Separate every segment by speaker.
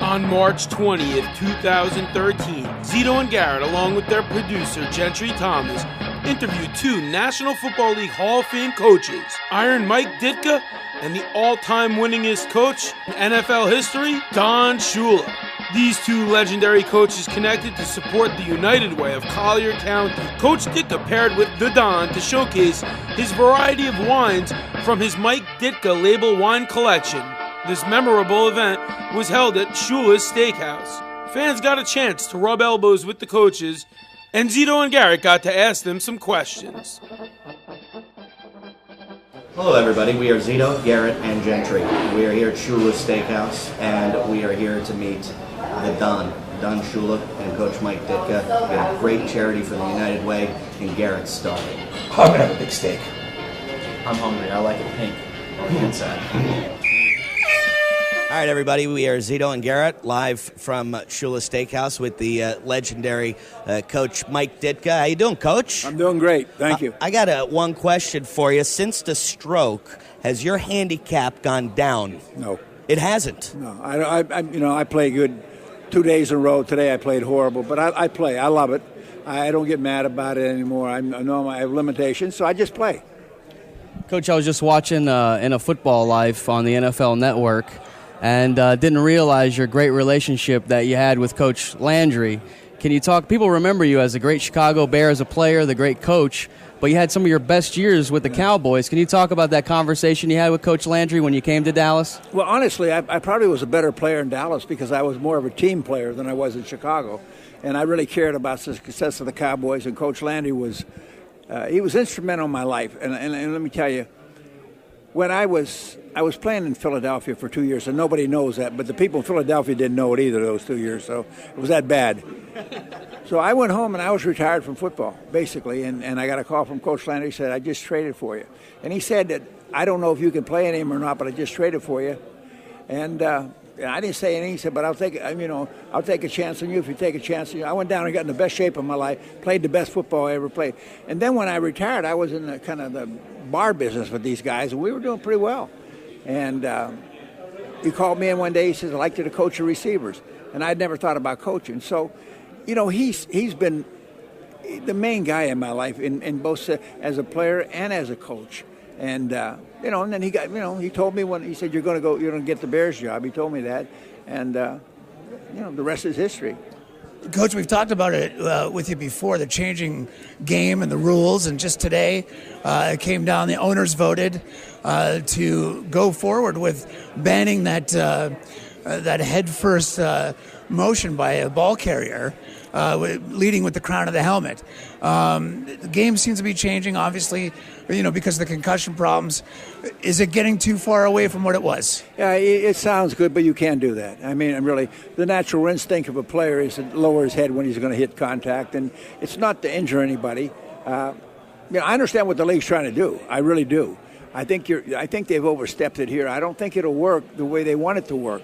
Speaker 1: On March 20th, 2013, Zito and Garrett, along with their producer, Gentry Thomas, interviewed two National Football League Hall of Fame coaches, Iron Mike Ditka and the all-time winningest coach in NFL history, Don Shula. These two legendary coaches connected to support the United Way of Collier County. Coach Ditka paired with the Don to showcase his variety of wines from his Mike Ditka label wine collection. This memorable event was held at Shula's Steakhouse. Fans got a chance to rub elbows with the coaches, and Zito and Garrett got to ask them some questions.
Speaker 2: Hello everybody, we are Zito, Garrett, and Gentry. We are here at Shula's Steakhouse, and we are here to meet the Don Shula and Coach Mike Ditka. We have a great charity for the United Way, and Garrett's starving.
Speaker 3: I'm gonna have a big steak.
Speaker 4: I'm hungry. I like it pink on the inside.
Speaker 2: All right, everybody, we are Zito and Garrett, live from Shula's Steakhouse with the legendary Coach Mike Ditka. How you doing, Coach?
Speaker 3: I'm doing great, thank you.
Speaker 2: I got one question for you. Since the stroke, has your handicap gone down?
Speaker 3: No.
Speaker 2: It hasn't?
Speaker 3: No, I play good 2 days in a row. Today I played horrible, but I play. I love it. I don't get mad about it anymore. I know I have limitations, so I just play.
Speaker 4: Coach, I was just watching in a football life on the NFL Network, and didn't realize your great relationship that you had with Coach Landry. Can you talk? People remember you as a great Chicago Bear as a player, the great coach, but you had some of your best years with the Cowboys. Can you talk about that conversation you had with Coach Landry when you came to Dallas?
Speaker 3: Well, honestly, I probably was a better player in Dallas because I was more of a team player than I was in Chicago, and I really cared about the success of the Cowboys, and Coach Landry was he was instrumental in my life. And let me tell you, when I was playing in Philadelphia for 2 years, and nobody knows that, but the people in Philadelphia didn't know it either those 2 years, so it was that bad. So I went home and I was retired from football, basically, and I got a call from Coach Landry. He said, I just traded for you. And he said that, I don't know if you can play anymore or not, but I just traded for you. And I didn't say anything. He said, but I'll take a chance on you if you take a chance on you. I went down and got in the best shape of my life, played the best football I ever played. And then when I retired, I was in the kind of the bar business with these guys, and we were doing pretty well. And he called me in one day. He says, I'd like you to coach your receivers. And I'd never thought about coaching. So, he's been the main guy in my life, in both as a player and as a coach. And and then he told me when he said you're going to get the Bears job. He told me that, and the rest is history.
Speaker 5: Coach, we've talked about it with you before, the changing game and the rules, and just today it came down. The owners voted to go forward with banning that head first motion by a ball carrier, leading with the crown of the helmet. The game seems to be changing, obviously, because of the concussion problems. Is it getting too far away from what it was?
Speaker 3: Yeah, it sounds good, but you can't do that. I mean, really, the natural instinct of a player is to lower his head when he's going to hit contact, and it's not to injure anybody. I understand what the league's trying to do. I really do. I think they've overstepped it here. I don't think it'll work the way they want it to work.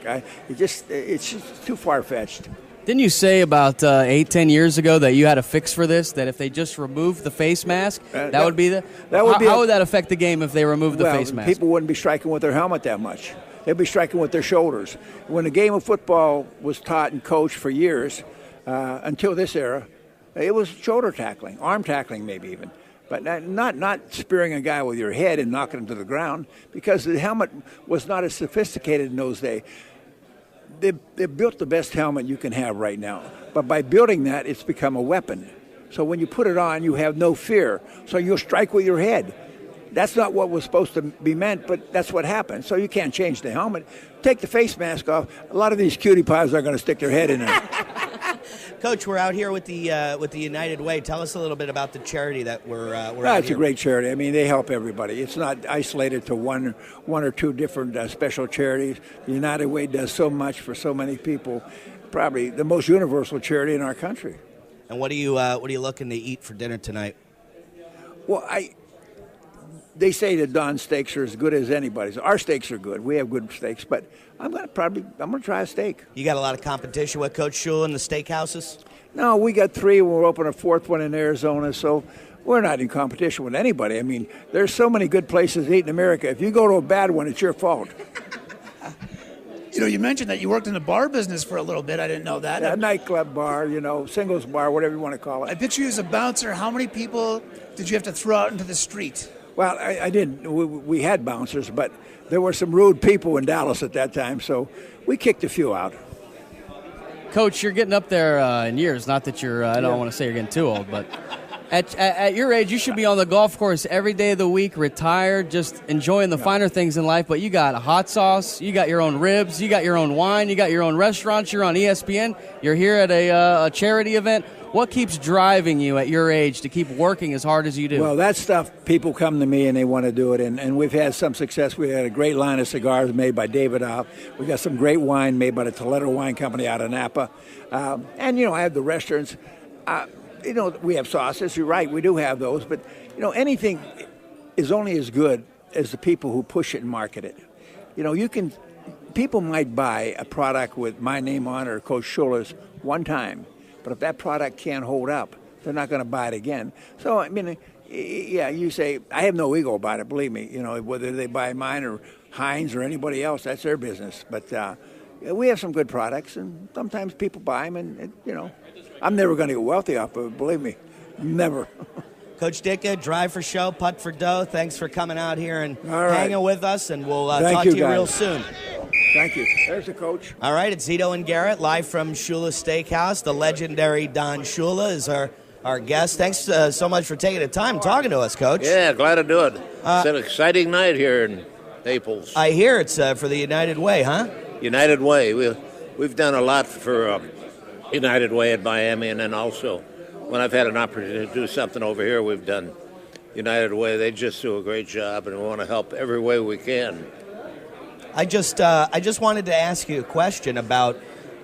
Speaker 3: It's just too far-fetched.
Speaker 4: Didn't you say about 8-10 years ago that you had a fix for this, that if they just removed the face mask, how would that affect the game if they removed the face mask?
Speaker 3: People wouldn't be striking with their helmet that much. They'd be striking with their shoulders. When the game of football was taught and coached for years, until this era, it was shoulder tackling, arm tackling maybe even. But not spearing a guy with your head and knocking him to the ground, because the helmet was not as sophisticated in those days. They built the best helmet you can have right now. But by building that, it's become a weapon. So when you put it on, you have no fear. So you'll strike with your head. That's not what was supposed to be meant, but that's what happened. So you can't change the helmet. Take the face mask off. A lot of these cutie pies are going to stick their head in it.
Speaker 2: Coach, we're out here with the United Way. Tell us a little bit about the charity that we're out here.
Speaker 3: It's a great charity. I mean, they help everybody. It's not isolated to one or two different special charities. The United Way does so much for so many people. Probably the most universal charity in our country.
Speaker 2: And what are you looking to eat for dinner tonight?
Speaker 3: Well, they say that Don's steaks are as good as anybody's. Our steaks are good. We have good steaks, but I'm going to try a steak.
Speaker 2: You got a lot of competition with Coach Shula in the steakhouses?
Speaker 3: No, we got 3. We'll open a 4th one in Arizona, so we're not in competition with anybody. I mean, there's so many good places to eat in America. If you go to a bad one, it's your fault.
Speaker 5: You mentioned that you worked in the bar business for a little bit. I didn't know that.
Speaker 3: Yeah, nightclub bar, singles bar, whatever you want to call it.
Speaker 5: I picture you as a bouncer. How many people did you have to throw out into the street?
Speaker 3: Well, I didn't. We had bouncers, but there were some rude people in Dallas at that time, so we kicked a few out.
Speaker 4: Coach, you're getting up there in years. Not that I don't want to say you're getting too old, but at your age, you should be on the golf course every day of the week, retired, just enjoying the finer things in life. But you got a hot sauce, you got your own ribs, you got your own wine, you got your own restaurants, you're on ESPN, you're here at a charity event. What keeps driving you at your age to keep working as hard as you do?
Speaker 3: Well, that stuff, people come to me and they want to do it, and we've had some success. We had a great line of cigars made by David Howe. We got some great wine made by the Toledo Wine Company out of Napa. And, I have the restaurants. We have sauces. You're right, we do have those. But, anything is only as good as the people who push it and market it. People might buy a product with my name on it or Coach Shula's one time. But if that product can't hold up, they're not going to buy it again. So, you say, I have no ego about it, believe me. Whether they buy mine or Heinz or anybody else, that's their business. But we have some good products, and sometimes people buy them, and, I'm never going to get wealthy off of it, believe me. Never.
Speaker 2: Coach Ditka, drive for show, putt for dough. Thanks for coming out here and hanging with us, and we'll talk to you real soon.
Speaker 3: Thank you. There's the coach.
Speaker 2: All right, it's Zito and Garrett, live from Shula Steakhouse. The legendary Don Shula is our guest. Thanks so much for taking the time talking to us, Coach.
Speaker 6: Yeah, glad to do it. It's an exciting night here in Naples.
Speaker 2: I hear it's for the United Way, huh?
Speaker 6: United Way. We've done a lot for United Way at Miami, and then also when I've had an opportunity to do something over here, we've done United Way. They just do a great job, and we want to help every way we can.
Speaker 2: I just wanted to ask you a question about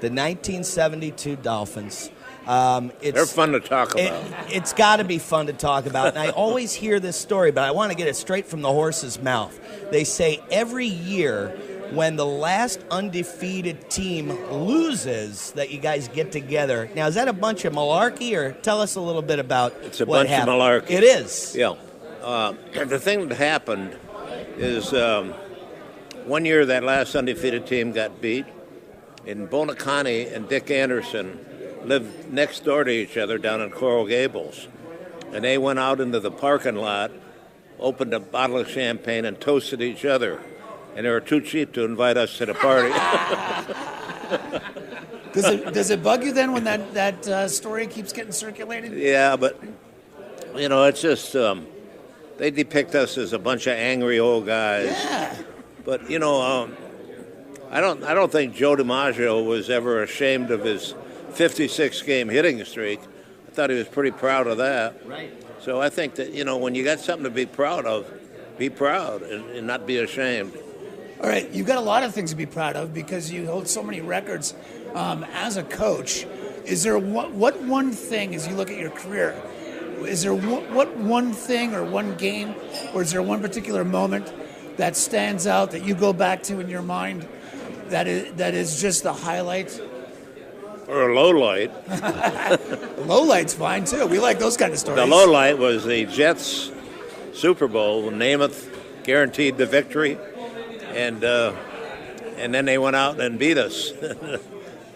Speaker 2: the 1972 Dolphins.
Speaker 6: They're fun to talk about.
Speaker 2: It's got to be fun to talk about. And I always hear this story, but I want to get it straight from the horse's mouth. They say every year when the last undefeated team loses that you guys get together. Now, is that a bunch of malarkey, or tell us a little bit about
Speaker 6: It's a
Speaker 2: what
Speaker 6: bunch
Speaker 2: happened.
Speaker 6: of malarkey.
Speaker 2: It is.
Speaker 6: Yeah. The thing that happened is... one year, that last undefeated team got beat, and Bonacani and Dick Anderson lived next door to each other down in Coral Gables. And they went out into the parking lot, opened a bottle of champagne, and toasted each other. And they were too cheap to invite us to the party.
Speaker 5: Does it bug you then when that story keeps getting circulated?
Speaker 6: Yeah, but, it's just, they depict us as a bunch of angry old guys.
Speaker 5: Yeah.
Speaker 6: But, I don't think Joe DiMaggio was ever ashamed of his 56-game hitting streak. I thought he was pretty proud of that.
Speaker 2: Right.
Speaker 6: So I think that, when you got something to be proud of, be proud and not be ashamed.
Speaker 5: All right, you've got a lot of things to be proud of because you hold so many records as a coach. Is there what one thing, as you look at your career, is there what one thing or one game, or is there one particular moment that stands out that you go back to in your mind that is just the highlight?
Speaker 6: Or a low light.
Speaker 5: Low light's fine too. We like those kind of stories.
Speaker 6: The low light was the Jets Super Bowl when Namath guaranteed the victory, and then they went out and beat us,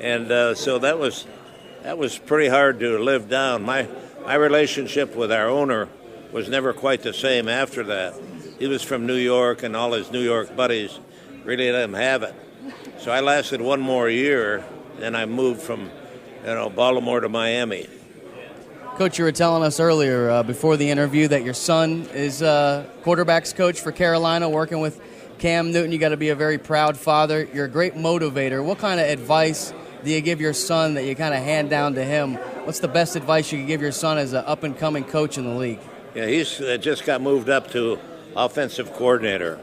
Speaker 6: and so that was pretty hard to live down. My relationship with our owner was never quite the same after that. He was from New York, and all his New York buddies really let him have it. So I lasted one more year, then I moved from, Baltimore to Miami.
Speaker 4: Coach, you were telling us earlier before the interview that your son is quarterbacks coach for Carolina, working with Cam Newton. You got to be a very proud father. You're a great motivator. What kind of advice do you give your son that you kind of hand down to him? What's the best advice you could give your son as an up-and-coming coach in the league?
Speaker 6: Yeah, he's just got moved up to offensive coordinator.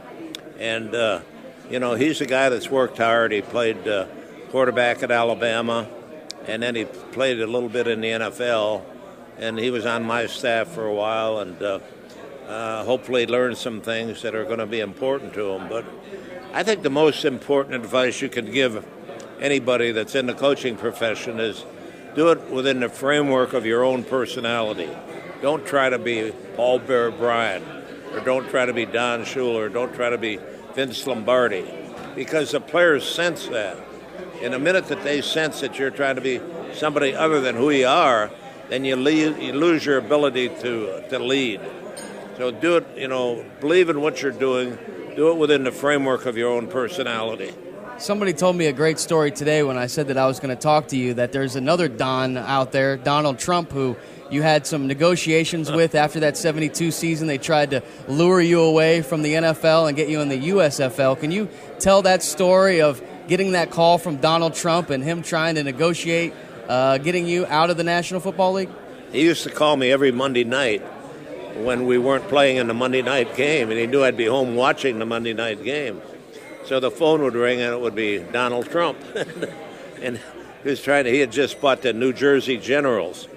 Speaker 6: And, he's a guy that's worked hard. He played quarterback at Alabama, and then he played a little bit in the NFL. And he was on my staff for a while, and hopefully learned some things that are going to be important to him. But I think the most important advice you can give anybody that's in the coaching profession is do it within the framework of your own personality. Don't try to be Paul Bear Bryant, or don't try to be Don Shula, or don't try to be Vince Lombardi. because the players sense that. In the minute that they sense that you're trying to be somebody other than who you are, then you lose your ability to lead. So do it, believe in what you're doing. Do it within the framework of your own personality.
Speaker 4: Somebody told me a great story today when I said that I was going to talk to you, that there's another Don out there, Donald Trump, who you had some negotiations with after that 72 season. They tried to lure you away from the NFL and get you in the USFL. Can you tell that story of getting that call from Donald Trump and him trying to negotiate getting you out of the National Football League?
Speaker 6: He used to call me every Monday night when we weren't playing in the Monday night game, and he knew I'd be home watching the Monday night game. So the phone would ring, and it would be Donald Trump. And he had just bought the New Jersey Generals,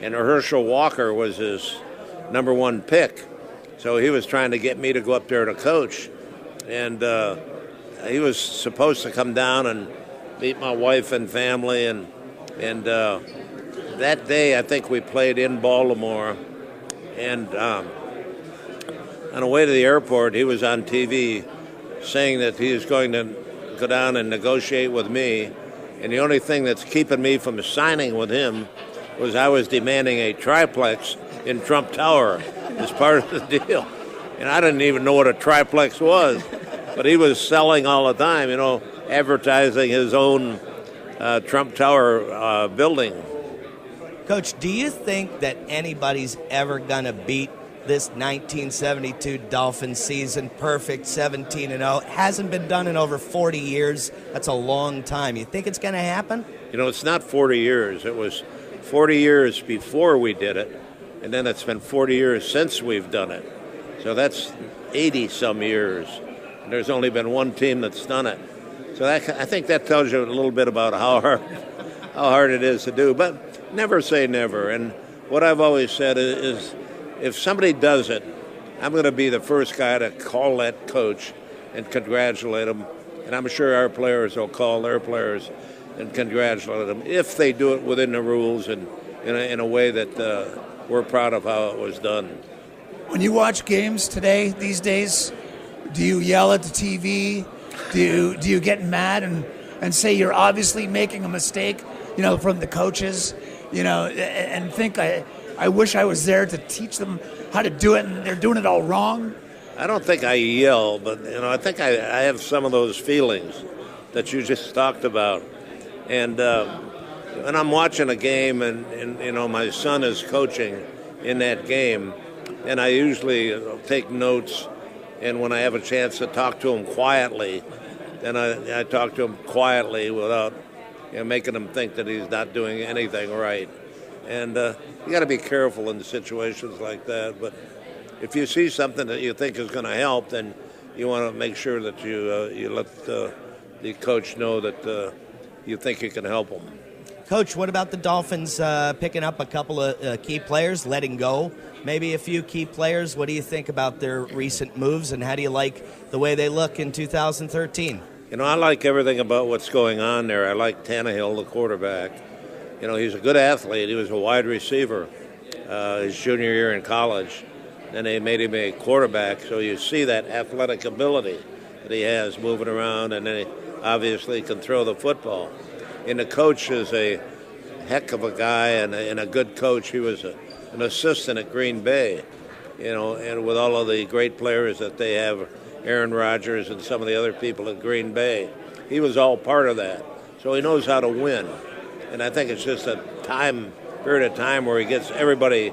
Speaker 6: and Herschel Walker was his number one pick. So he was trying to get me to go up there to coach. And he was supposed to come down and meet my wife and family. And that day, I think we played in Baltimore. And on the way to the airport, he was on TV saying that he was going to go down and negotiate with me. And the only thing that's keeping me from signing with him was I was demanding a triplex in Trump Tower as part of the deal. And I didn't even know what a triplex was. But he was selling all the time, advertising his own Trump Tower building.
Speaker 7: Coach, do you think that anybody's ever going to beat this 1972 Dolphins season? Perfect, 17-0. Hasn't been done in over 40 years. That's a long time. You think it's going to happen?
Speaker 6: It's not 40 years. It was 40 years before we did it, and then it's been 40 years since we've done it. So that's 80-some years. And there's only been one team that's done it. So I think that tells you a little bit about how hard it is to do. But never say never. And what I've always said is if somebody does it, I'm going to be the first guy to call that coach and congratulate them. And I'm sure our players will call their players and congratulate them if they do it within the rules and in a way that we're proud of how it was done.
Speaker 5: When you watch games today, these days, do you yell at the TV? Do you get mad and say you're obviously making a mistake, from the coaches, and think I wish I was there to teach them how to do it, and they're doing it all wrong?
Speaker 6: I don't think I yell, but I think I have some of those feelings that you just talked about. And when I'm watching a game and my son is coaching in that game, and I usually take notes, and when I have a chance to talk to him quietly, then I talk to him quietly without making him think that he's not doing anything right. And you got to be careful in situations like that. But if you see something that you think is going to help, then you want to make sure that you let the coach know that you think you can help him.
Speaker 7: Coach, what about the Dolphins picking up a couple of key players, letting go maybe a few key players? What do you think about their recent moves, and how do you like the way they look in 2013?
Speaker 6: I like everything about what's going on there. I like Tannehill, the quarterback. He's a good athlete. He was a wide receiver his junior year in college. Then they made him a quarterback, so you see that athletic ability that he has moving around, and then he obviously can throw the football. And the coach is a heck of a guy and a good coach. He was an assistant at Green Bay, and with all of the great players that they have, Aaron Rodgers and some of the other people at Green Bay, he was all part of that. So he knows how to win. And I think it's just a period of time where he gets everybody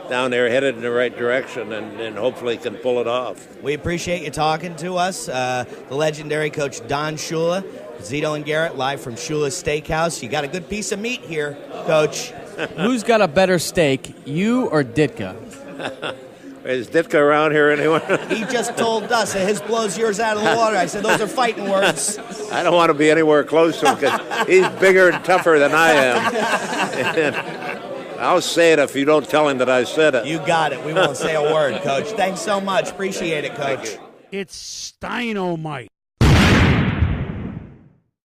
Speaker 6: down there headed in the right direction and hopefully can pull it off.
Speaker 7: We appreciate you talking to us. The legendary coach Don Shula, Zito and Garrett, live from Shula's Steakhouse. You got a good piece of meat here, Coach.
Speaker 4: Who's got a better steak, you or Ditka?
Speaker 6: Is Ditka around here anywhere?
Speaker 7: He just told us that his blows yours out of the water. I said, those are fighting words.
Speaker 6: I don't want to be anywhere close to him because he's bigger and tougher than I am. And I'll say it if you don't tell him that I said it.
Speaker 7: You got it. We won't say a word, Coach. Thanks so much. Appreciate it, Coach.
Speaker 8: It's Steinomite.